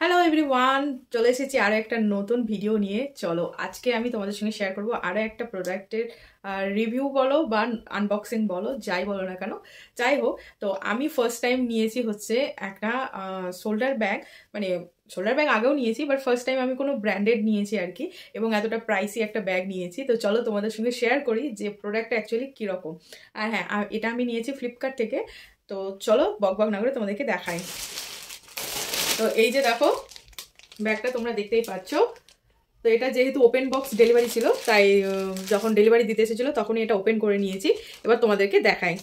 Hello everyone, চলে এসেছি আরও একটা নতুন ভিডিও নিয়ে। চলো আজকে আমি তোমাদের সঙ্গে শেয়ার করবো আরও একটা প্রোডাক্টের রিভিউ বলো বা আনবক্সিং বলো, যাই বলো না কেন। যাই হোক, তো আমি ফার্স্ট টাইম নিয়েছি হচ্ছে একটা শোল্ডার ব্যাগ। মানে শোল্ডার ব্যাগ আগেও নিয়েছি, বাট ফার্স্ট টাইম আমি কোনো ব্র্যান্ডেড নিয়েছি আর কি, এবং এতটা প্রাইসি একটা ব্যাগ নিয়েছি। তো চলো তোমাদের সঙ্গে শেয়ার করি যে প্রোডাক্টটা অ্যাকচুয়ালি কীরকম। আর হ্যাঁ, এটা আমি নিয়েছি ফ্লিপকার্ট থেকে। তো চলো বক বক না করে তোমাদেরকে দেখাই। তো এই যে দেখো ব্যাগটা তোমরা দেখতেই পাচ্ছ। তো এটা যেহেতু ওপেন বক্স ডেলিভারি ছিল, তাই যখন ডেলিভারি দিতে এসেছিলো তখনই এটা ওপেন করে নিয়েছি। এবার তোমাদেরকে দেখাই।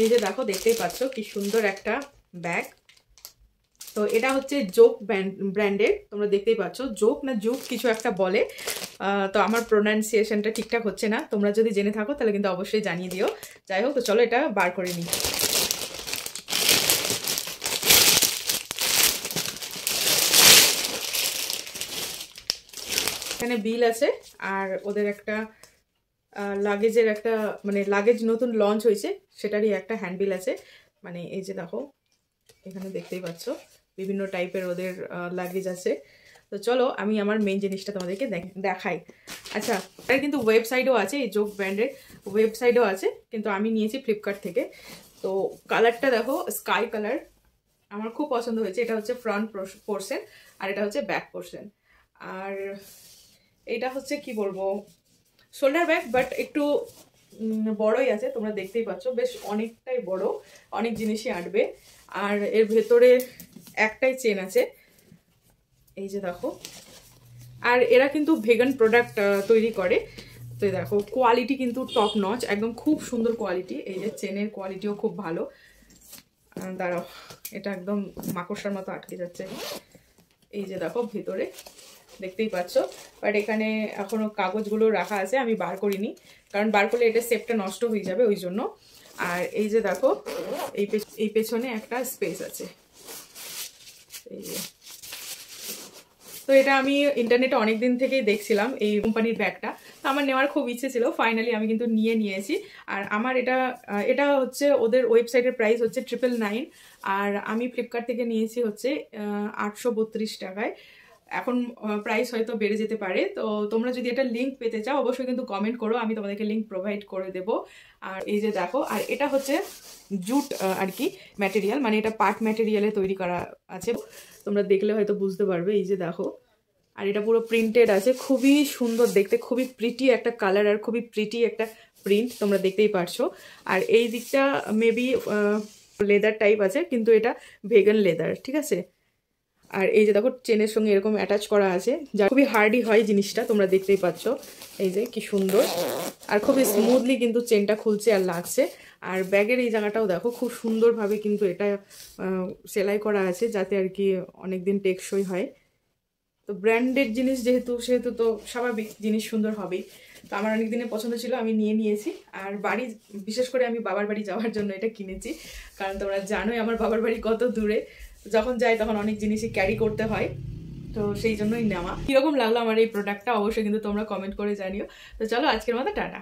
এই যে দেখো, দেখতেই পাচ্ছ কি সুন্দর একটা ব্যাগ। তো এটা হচ্ছে জোক ব্র্যান্ডের, তোমরা দেখতেই পাচ্ছ। জোক না জুক কিছু একটা বলে, তো আমার প্রোনাউন্সিয়েশনটা ঠিকঠাক হচ্ছে না। তোমরা যদি জেনে থাকো তাহলে কিন্তু অবশ্যই জানিয়ে দিও। যাই হোক, তো চলো এটা বার করে নিই। এখানে বিল আছে, আর ওদের একটা লাগেজের একটা, মানে লাগেজ নতুন লঞ্চ হয়েছে সেটারই একটা হ্যান্ডবিল আছে। মানে এই যে দেখো, এখানে দেখতেই পাচ্ছ বিভিন্ন টাইপের ওদের লাগেজ আছে। তো চলো আমি আমার মেইন জিনিসটা তোমাদেরকে দেখাই। আচ্ছা, এটার কিন্তু ওয়েবসাইটও আছে, এই জোক ব্র্যান্ডের ওয়েবসাইটও আছে, কিন্তু আমি নিয়েছি ফ্লিপকার্ট থেকে। তো কালারটা দেখো, স্কাই কালার, আমার খুব পছন্দ হয়েছে। এটা হচ্ছে ফ্রন্ট পোর্শন, আর এটা হচ্ছে ব্যাক পোর্শন। আর এটা হচ্ছে কি বলবো, শোল্ডার ব্যাগ, বাট একটু বড়ই আছে। তোমরা দেখতেই পাচ্ছ বেশ অনেকটাই বড়, অনেক জিনিসই আঁটবে। আর এর ভেতরে একটাই চেন আছে, এই যে দেখো। আর এরা কিন্তু ভেগান প্রোডাক্ট তৈরি করে। তো দেখো কোয়ালিটি কিন্তু টপ নচ, একদম খুব সুন্দর কোয়ালিটি। এই যে চেনের কোয়ালিটিও খুব ভালো। দাঁড়াও, এটা একদম মাকড়সার মতো আটকে যাচ্ছে। এই যে দেখো ভেতরে দেখতেই পাচ্ছ, বাট এখানে এখনো কাগজগুলো রাখা আছে, আমি বার করিনি, কারণ বার করলে এটা শেপটা নষ্ট হয়ে যাবে ওই জন্য। আর এই যে দেখো, এই পেছনে একটা স্পেস আছে, এই যে। তো এটা আমি ইন্টারনেটে অনেক দিন থেকেই দেখছিলাম এই কোম্পানির ব্যাগটা, তো আমার নেওয়ার খুব ইচ্ছে ছিল। ফাইনালি আমি কিন্তু নিয়েছি। আর আমার এটা হচ্ছে ওদের ওয়েবসাইটের প্রাইস হচ্ছে 999, আর আমি ফ্লিপকার্ট থেকে নিয়েছি হচ্ছে 832 টাকায়। এখন প্রাইস হয়তো বেড়ে যেতে পারে। তো তোমরা যদি এটা লিঙ্ক পেতে চাও অবশ্যই কিন্তু কমেন্ট করো, আমি তোমাদেরকে লিঙ্ক প্রোভাইড করে দেব। আর এই যে দেখো, আর এটা হচ্ছে জুট আর কি ম্যাটেরিয়াল, মানে এটা পাট ম্যাটেরিয়ালে তৈরি করা আছে। তোমরা দেখলে হয়তো বুঝতে পারবে। এই যে দেখো, আর এটা পুরো প্রিন্টেড আছে, খুবই সুন্দর দেখতে, খুবই প্রিটি একটা কালার, আর খুবই প্রিটি একটা প্রিন্ট, তোমরা দেখতেই পারছো। আর এই দিকটা মেবি লেদার টাইপ আছে, কিন্তু এটা ভেগান লেদার, ঠিক আছে। আর এই যে দেখো চেনের সঙ্গে এরকম অ্যাটাচ করা আছে, যা খুবই হার্ডি হয় জিনিসটা, তোমরা দেখতেই পাচ্ছ। এই যে কি সুন্দর, আর খুবই স্মুথলি কিন্তু চেনটা খুলছে আর লাগছে। আর ব্যাগের এই জায়গাটাও দেখো, খুব সুন্দরভাবে কিন্তু এটা সেলাই করা আছে, যাতে আর কি অনেকদিন টেকসই হয়। তো ব্র্যান্ডেড জিনিস সেহেতু তো স্বাভাবিক জিনিস সুন্দর হবেই। তো আমার অনেক দিনের পছন্দ ছিল, আমি নিয়েছি। আর বাড়ি, বিশেষ করে আমি বাবার বাড়ি যাওয়ার জন্য এটা কিনেছি, কারণ তোমরা জানোই আমার বাবার বাড়ি কত দূরে। যখন যাই তখন অনেক জিনিসই ক্যারি করতে হয়, তো সেই জন্যই নেওয়া। কীরকম লাগলো আমার এই প্রোডাক্টটা অবশ্যই কিন্তু তোমরা কমেন্ট করে জানিও। তো চলো আজকের মতো টাটা।